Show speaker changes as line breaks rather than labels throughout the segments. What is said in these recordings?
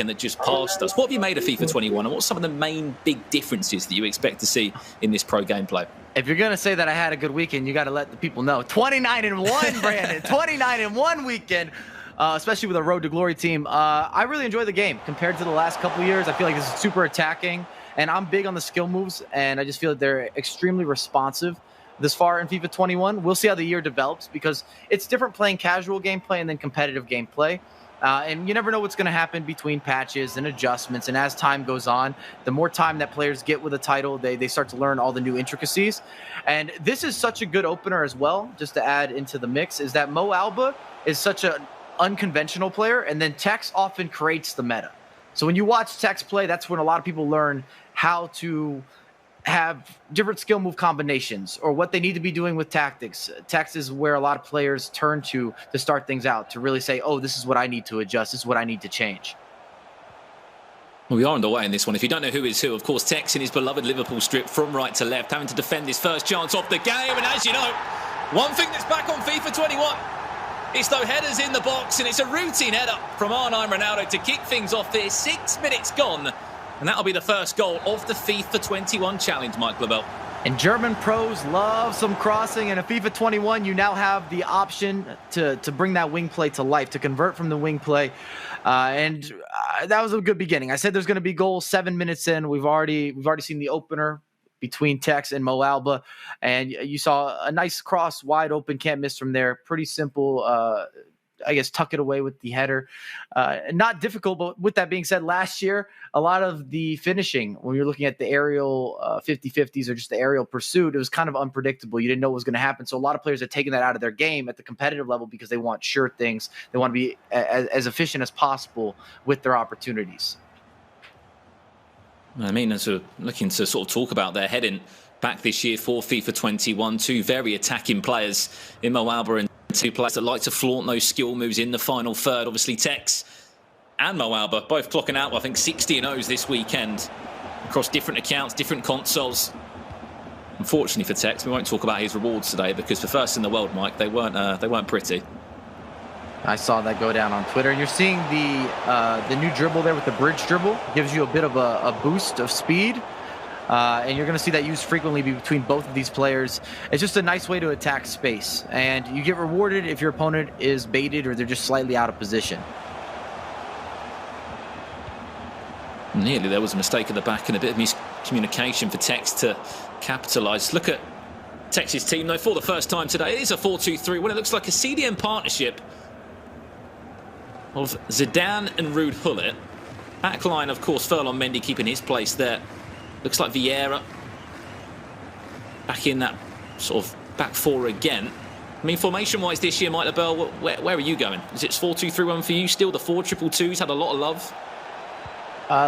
weekend that just passed us. What have you made of FIFA 21, and what's some of the main big differences that you expect to see in this pro gameplay?
If you're going to say that I had a good weekend, you got to let the people know. 29-1, Brandon. 29-1 weekend, especially with a Road to Glory team. I really enjoy the game compared to the last couple of years. I feel like this is super attacking, and I'm big on the skill moves, and I just feel that they're extremely responsive this far in FIFA 21. We'll see how the year develops because it's different playing casual gameplay and then competitive gameplay. And you never know what's going to happen between patches and adjustments. And as time goes on, the more time that players get with a title, they start to learn all the new intricacies. And this is such a good opener as well, just to add into the mix, is that Mo Alba is such an unconventional player, and then Tex often creates the meta. So when you watch Tex play, that's when a lot of people learn how to have different skill move combinations or what they need to be doing with tactics. Text is where a lot of players turn to start things out, to really say, oh, this is what I need to adjust. This is what I need to change.
Well, we are underway in this one. If you don't know who is who, of course, Tex in his beloved Liverpool strip from right to left, having to defend his first chance off the game. And as you know, one thing that's back on FIFA 21, it's those headers in the box, and it's a routine header from R9 Ronaldo to kick things off there. 6 minutes gone. And that'll be the first goal of the FIFA 21 challenge, Mike Labelle.
And German pros love some crossing. And in FIFA 21, you now have the option to bring that wing play to life, to convert from the wing play. And that was a good beginning. I said there's going to be goals 7 minutes in. We've already seen the opener between Tex and Mo Alba. And you saw a nice cross, wide open, can't miss from there. Pretty simple, I guess, tuck it away with the header. Not difficult, but with that being said, last year, a lot of the finishing, when you're looking at the aerial 50-50s or just the aerial pursuit, it was kind of unpredictable. You didn't know what was going to happen. So a lot of players have taken that out of their game at the competitive level because they want sure things. They want to be as efficient as possible with their opportunities.
I mean, as we're looking to sort of talk about their heading back this year for FIFA 21, two very attacking players in Mo Alba and two players that like to flaunt those skill moves in the final third. Obviously, Tex and Mo Alba both clocking out, I think, 60-0s this weekend across different accounts, different consoles. Unfortunately for Tex, we won't talk about his rewards today because for first in the world, Mike, they weren't pretty.
I saw that go down on Twitter. And you're seeing the new dribble there with the bridge dribble. Gives you a bit of a boost of speed. And you're going to see that used frequently between both of these players. It's just a nice way to attack space. And you get rewarded if your opponent is baited or they're just slightly out of position.
Nearly there was a mistake at the back and a bit of miscommunication for Tex to capitalise. Look at Tex's team, though, for the first time today. It is a 4-2-3, when it looks like a CDM partnership of Zidane and Ruud Gullit. Backline, of course, Ferland Mendy keeping his place there. Looks like Vieira back in that sort of back four again. I mean, formation-wise this year, Mike Labelle, where are you going? Is it 4-2-3-1 for you still? The 4-2-2's had a lot of love.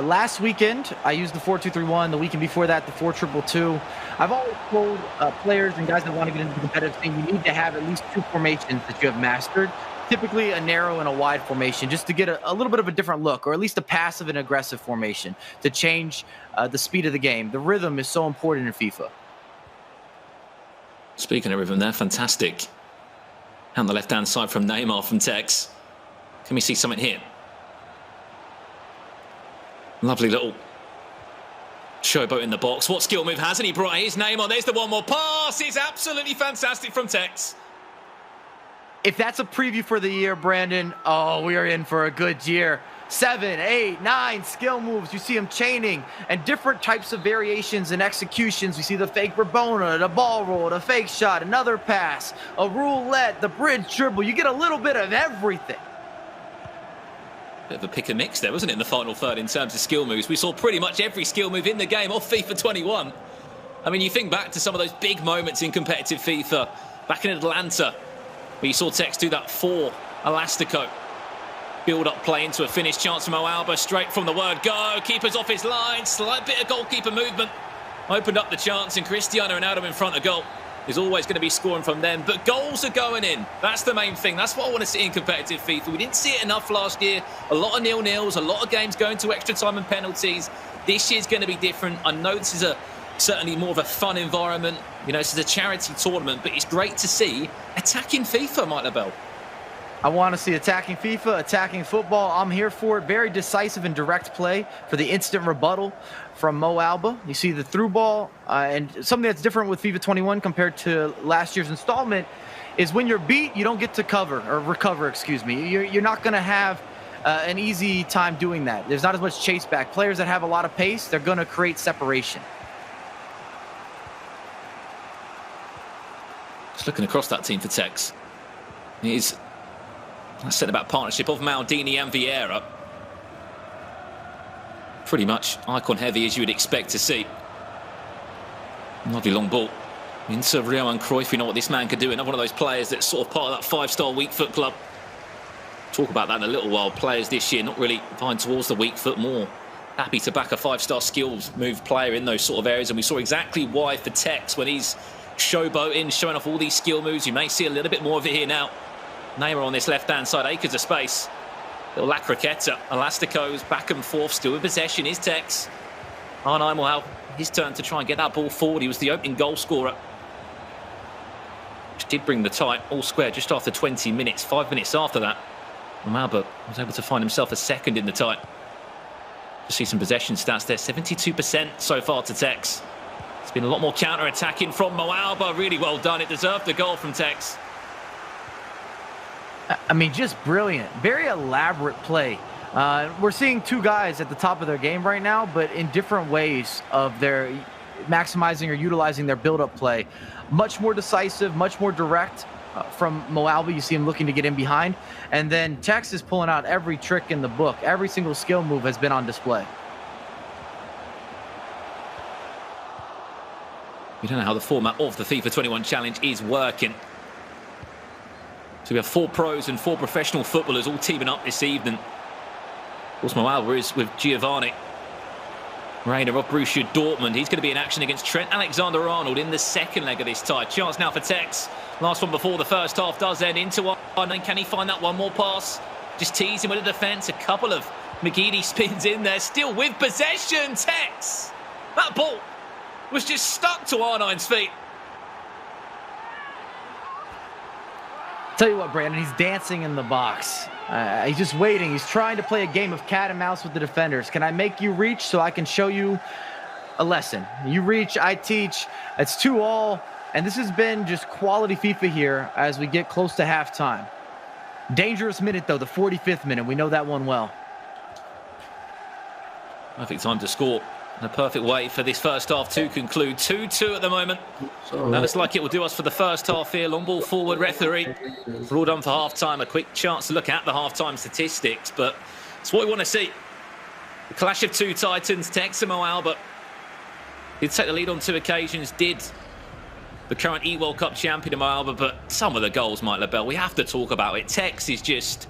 Last weekend, I used the 4-2-3-1. The weekend before that, the 4-2-2. I've always told players and guys that want to get into the competitive thing, you need to have at least two formations that you have mastered. Typically a narrow and a wide formation, just to get a little bit of a different look, or at least a passive and aggressive formation to change the speed of the game. The rhythm is so important in FIFA.
Speaking of rhythm there, fantastic. On the left-hand side from Neymar from Tex. Can we see something here? Lovely little showboat in the box. What skill move hasn't he brought his name on? There's the one more pass. It's absolutely fantastic from Tex.
If that's a preview for the year, Brandon, oh, we are in for a good year. 7, 8, 9 skill moves. You see him chaining and different types of variations and executions. We see the fake Rabona, the ball roll, the fake shot, another pass, a roulette, the bridge dribble. You get a little bit of everything.
Bit of a pick and mix there, wasn't it, in the final third in terms of skill moves? We saw pretty much every skill move in the game off FIFA 21. I mean, you think back to some of those big moments in competitive FIFA back in Atlanta, where you saw Tex do that 4 Elastico. Build-up play into a finish chance from Mo Alba, straight from the word go. Keeper's off his line, slight bit of goalkeeper movement. Opened up the chance, and Cristiano Ronaldo in front of goal is always going to be scoring from them. But goals are going in. That's the main thing. That's what I want to see in competitive FIFA. We didn't see it enough last year. A lot of nil-nils, a lot of games going to extra time and penalties. This year's going to be different. I know this is certainly more of a fun environment. You know, this is a charity tournament, but it's great to see attacking FIFA, Mike Labelle.
I want to see attacking FIFA, attacking football. I'm here for it. Very decisive and direct play for the instant rebuttal from Mo Alba. You see the through ball, and something that's different with FIFA 21 compared to last year's installment is when you're beat, you don't get to recover, excuse me. You're not going to have an easy time doing that. There's not as much chase back. Players that have a lot of pace, they're going to create separation.
Just looking across that team for Tex. It is a centre-back partnership of Maldini and Vieira. Pretty much icon-heavy as you would expect to see. Lovely long ball into Rio and Cruyff. We know what this man could do. Another one of those players that's sort of part of that five-star weak foot club. Talk about that in a little while. Players this year not really vying towards the weak foot, more happy to back a five-star skills move player in those sort of areas. And we saw exactly why for Tex when he's showboating, showing off all these skill moves. You may see a little bit more of it here now. Neymar on this left-hand side, acres of space. Little La Croqueta, Elasticos, back and forth, still in possession is Tex. Arnhem will have his turn to try and get that ball forward. He was the opening goal scorer, which did bring the tie all square just after 20 minutes. 5 minutes after that, Alba was able to find himself a second in the tie. Just see some possession stats there, 72% so far to Tex. It's been a lot more counter-attacking from Mo Alba. Really well done. It deserved the goal from Tex.
I mean, just brilliant. Very elaborate play. We're seeing two guys at the top of their game right now, but in different ways of their maximizing or utilizing their build-up play. Much more decisive, much more direct from Mo Alba. You see him looking to get in behind. And then Tex is pulling out every trick in the book. Every single skill move has been on display.
We don't know how the format of the FIFA 21 Challenge is working. So we have 4 pros and 4 professional footballers all teaming up this evening. Of course, Mo Alba is with Giovanni Reina of Borussia Dortmund. He's going to be in action against Trent Alexander-Arnold in the second leg of this tie. Chance now for Tex. Last one before the first half does end into Arnold. Can he find that one more pass? Just teasing with the defence. A couple of McGeady spins in there. Still with possession. Tex. That ball was just stuck to R9's feet.
Tell you what, Brandon, he's dancing in the box. He's just waiting. He's trying to play a game of cat and mouse with the defenders. Can I make you reach so I can show you a lesson? You reach, I teach. It's 2-2, and this has been just quality FIFA here as we get close to halftime. Dangerous minute, though, the 45th minute. We know that one well.
Perfect time to score. And a perfect way for this first half to conclude. 2-2 at the moment. That looks like it will do us for the first half here. Long ball forward, referee. We're all done for half-time. A quick chance to look at the half-time statistics, but it's what we want to see. The clash of two titans, Tex and Mo Alba. Did take the lead on 2 occasions, did the current E-World Cup champion Mo Alba, but some of the goals, Mike LaBelle, we have to talk about it. Tex is just,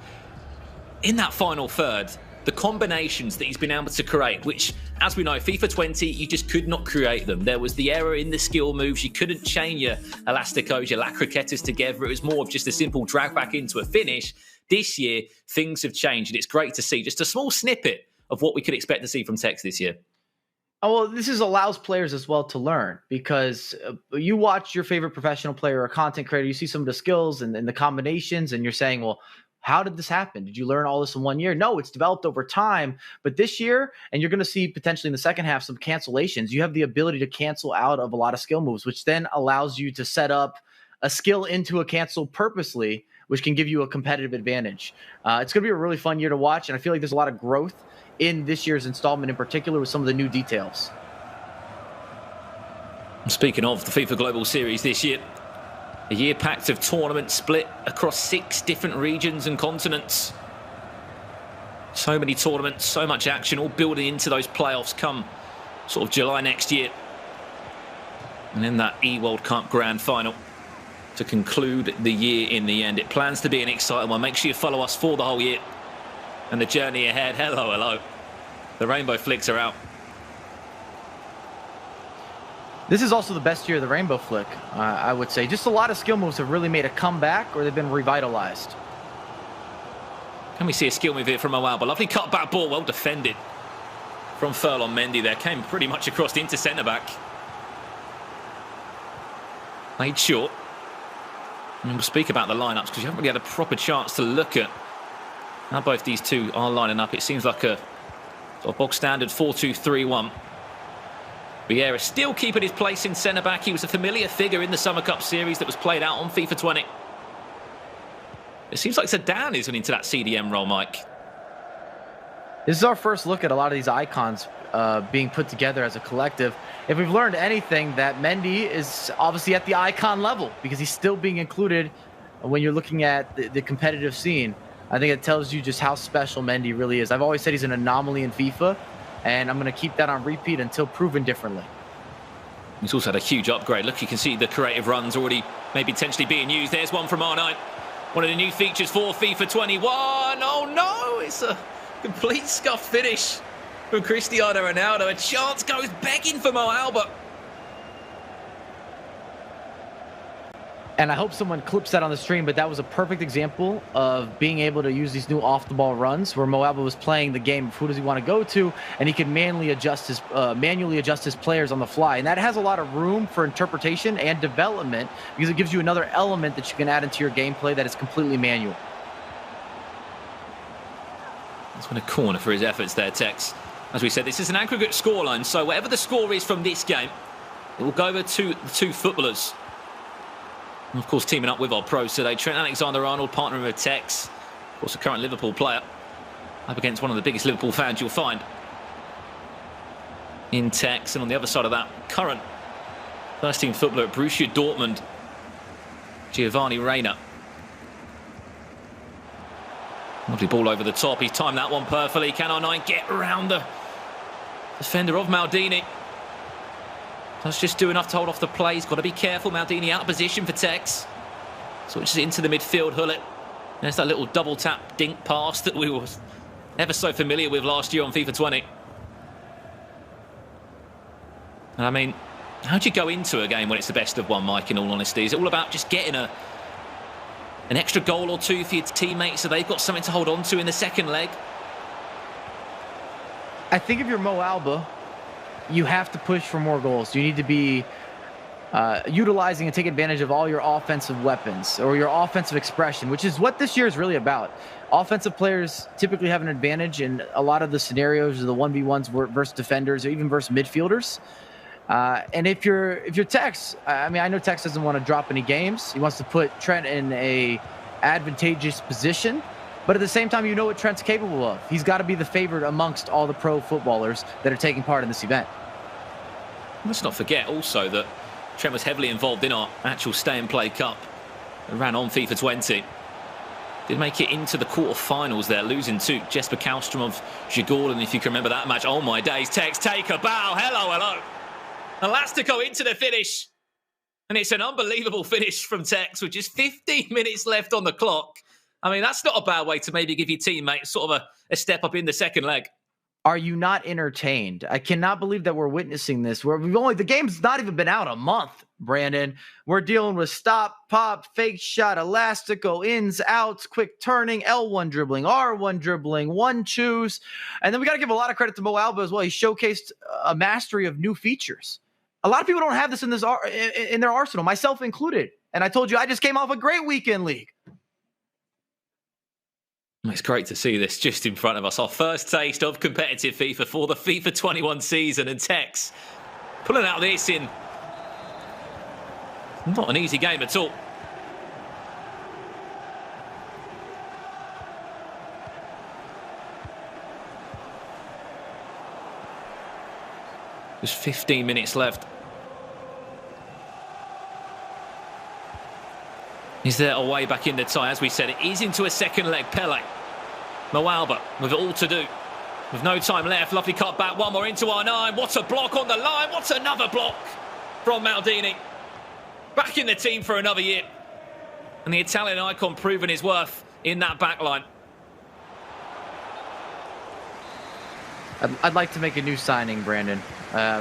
in that final third, the combinations that he's been able to create, which, as we know, FIFA 20, you just could not create them. There was the error in the skill moves. You couldn't chain your Elasticos, your La Croquetas together. It was more of just a simple drag back into a finish. This year, things have changed, and it's great to see just a small snippet of what we could expect to see from Tex this year.
Oh, well, this allows players as well to learn, because you watch your favorite professional player or content creator, you see some of the skills and the combinations, and you're saying, well, how did this happen? Did you learn all this in 1 year? No, it's developed over time. But this year, and you're going to see potentially in the second half some cancellations, you have the ability to cancel out of a lot of skill moves, which then allows you to set up a skill into a cancel purposely, which can give you a competitive advantage. It's going to be a really fun year to watch, and I feel like there's a lot of growth in this year's installment in particular with some of the new details.
Speaking of the FIFA Global Series this year, a year packed of tournaments split across 6 different regions and continents. So many tournaments, so much action, all building into those playoffs come sort of July next year. And then that E-World Cup Grand Final to conclude the year in the end. It plans to be an exciting one. Make sure you follow us for the whole year and the journey ahead. Hello, hello. The rainbow flicks are out.
This is also the best year of the rainbow flick, I would say. Just a lot of skill moves have really made a comeback, or they've been revitalized.
Can we see a skill move here from Mo Alba? Lovely cut-back ball, well defended from Furlong Mendy there. Came pretty much across into centre-back. Played short. And we'll speak about the lineups because you haven't really had a proper chance to look at how both these two are lining up. It seems like a sort of bog standard 4-2-3-1. Vieira still keeping his place in centre-back. He was a familiar figure in the Summer Cup series that was played out on FIFA 20. It seems like Zidane is into that CDM role, Mike.
This is our first look at a lot of these icons being put together as a collective. If we've learned anything, that Mendy is obviously at the icon level because he's still being included when you're looking at the competitive scene. I think it tells you just how special Mendy really is. I've always said he's an anomaly in FIFA, and I'm going to keep that on repeat until proven differently.
He's also had a huge upgrade. Look, you can see the creative runs already maybe potentially being used. There's one from R9. One of the new features for FIFA 21. Oh no, it's a complete scuffed finish from Cristiano Ronaldo. A chance goes begging for Mo Albert.
And I hope someone clips that on the stream, but that was a perfect example of being able to use these new off-the-ball runs where Mo Albert was playing the game of who does he want to go to, and he can manually adjust his players on the fly. And that has a lot of room for interpretation and development because it gives you another element that you can add into your gameplay that is completely manual.
That's been a corner for his efforts there, Tex. As we said, this is an aggregate scoreline, so whatever the score is from this game, it will go over to the two footballers. And of course, teaming up with our pros today, Trent Alexander-Arnold partnering with Tex, of course, a current Liverpool player, up against one of the biggest Liverpool fans you'll find in Tex. And on the other side of that, current first-team footballer at Borussia Dortmund, Giovanni Reina. Lovely ball over the top. He's timed that one perfectly. Can R9 get around the defender of Maldini? That's just do enough to hold off the play. He's got to be careful. Maldini out of position for Tex. Switches into the midfield. Hullet. There's that little double tap dink pass that we were ever so familiar with last year on FIFA 20. And I mean, how do you go into a game when it's the best of one, Mike, in all honesty? Is it all about just getting an extra goal or two for your teammates so they've got something to hold on to in the second leg?
I think if you're Mo Alba, you have to push for more goals. You need to be utilizing and take advantage of all your offensive weapons or your offensive expression, which is what this year is really about. Offensive players typically have an advantage in a lot of the scenarios of the 1v1s versus defenders or even versus midfielders. And if you're Tex, I mean, I know Tex doesn't want to drop any games. He wants to put Trent in a advantageous position. But at the same time, you know what Trent's capable of. He's got to be the favorite amongst all the pro footballers that are taking part in this event.
Let's not forget also that Trent was heavily involved in our actual Stay and Play Cup. It ran on FIFA 20. Did make it into the quarterfinals there, losing to Jesper Kallstrom of Djurgården, if you can remember that match. Oh my days, Tex, take a bow. Hello, hello. Elastico into the finish. And it's an unbelievable finish from Tex with just 15 minutes left on the clock. I mean, that's not a bad way to maybe give your teammates sort of a step up in the second leg.
Are you not entertained? I cannot believe that we're witnessing this. The game's not even been out a month, Brandon. We're dealing with stop, pop, fake shot, elastico, ins, outs, quick turning, L1 dribbling, R1 dribbling, one choose. And then we got to give a lot of credit to Mo Alba as well. He showcased a mastery of new features. A lot of people don't have this in their arsenal, myself included. And I told you, I just came off a great weekend league.
It's great to see this just in front of us. Our first taste of competitive FIFA for the FIFA 21 season. And Tex pulling out this in not an easy game at all. Just 15 minutes left. Is there a way back in the tie? As we said, it is into a second leg. Pele. Mo Alba with it all to do. With no time left. Lovely cut back. One more into R9. What a block on the line. What's another block from Maldini. Back in the team for another year. And the Italian icon proving his worth in that back line.
I'd like to make a new signing, Brandon,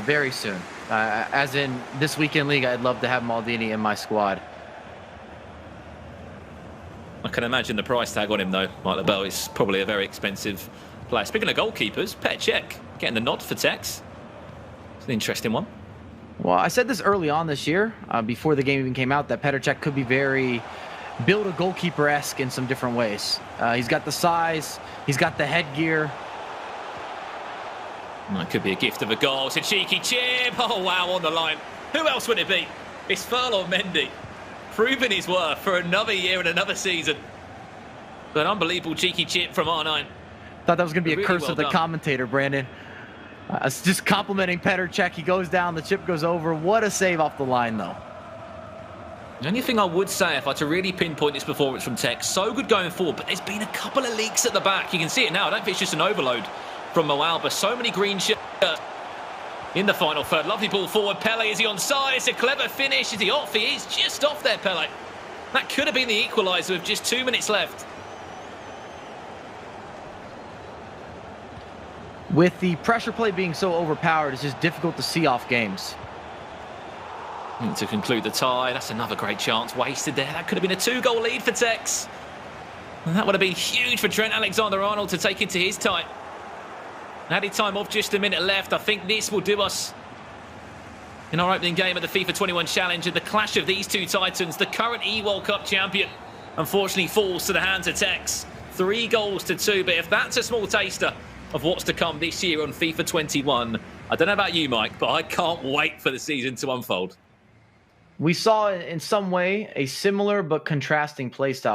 very soon. As in this weekend league, I'd love to have Maldini in my squad.
I can imagine the price tag on him, though. Mike LeBell is probably a very expensive player. Speaking of goalkeepers, Petr Cech getting the nod for Tex. It's an interesting one.
Well, I said this early on this year, before the game even came out, that Petr Cech could be very build a goalkeeper-esque in some different ways. He's got the size. He's got the headgear.
That could be a gift of a goal. It's a cheeky chip. Oh, wow, on the line. Who else would it be? It's Ferland Mendy, proving his worth for another year and another season. An unbelievable cheeky chip from R9.
Thought that was going to be
Really
a curse
well
of the
done.
commentator, Brandon. It's just complimenting Petr Cech. He goes down, the chip goes over. What a save off the line, though.
The only thing I would say, if I had to really pinpoint this performance from Tech, so good going forward, but there's been a couple of leaks at the back. You can see it now. I don't think it's just an overload from Moalba. So many green shirts in the final third. Lovely ball forward. Pele, is he onside? It's a clever finish. Is he off? He is just off there, Pele. That could have been the equaliser with just 2 minutes left.
With the pressure play being so overpowered, it's just difficult to see off games.
To conclude the tie, that's another great chance wasted there. That could have been a 2-goal lead for Tex. And that would have been huge for Trent Alexander-Arnold to take into his tie. Added time off, just a minute left. I think this will do us in our opening game of the FIFA 21 Challenge. And the clash of these two titans, the current E-World Cup champion, unfortunately falls to the hands of Tex. 3-2, but if that's a small taster of what's to come this year on FIFA 21, I don't know about you, Mike, but I can't wait for the season to unfold.
We saw in some way a similar but contrasting playstyle.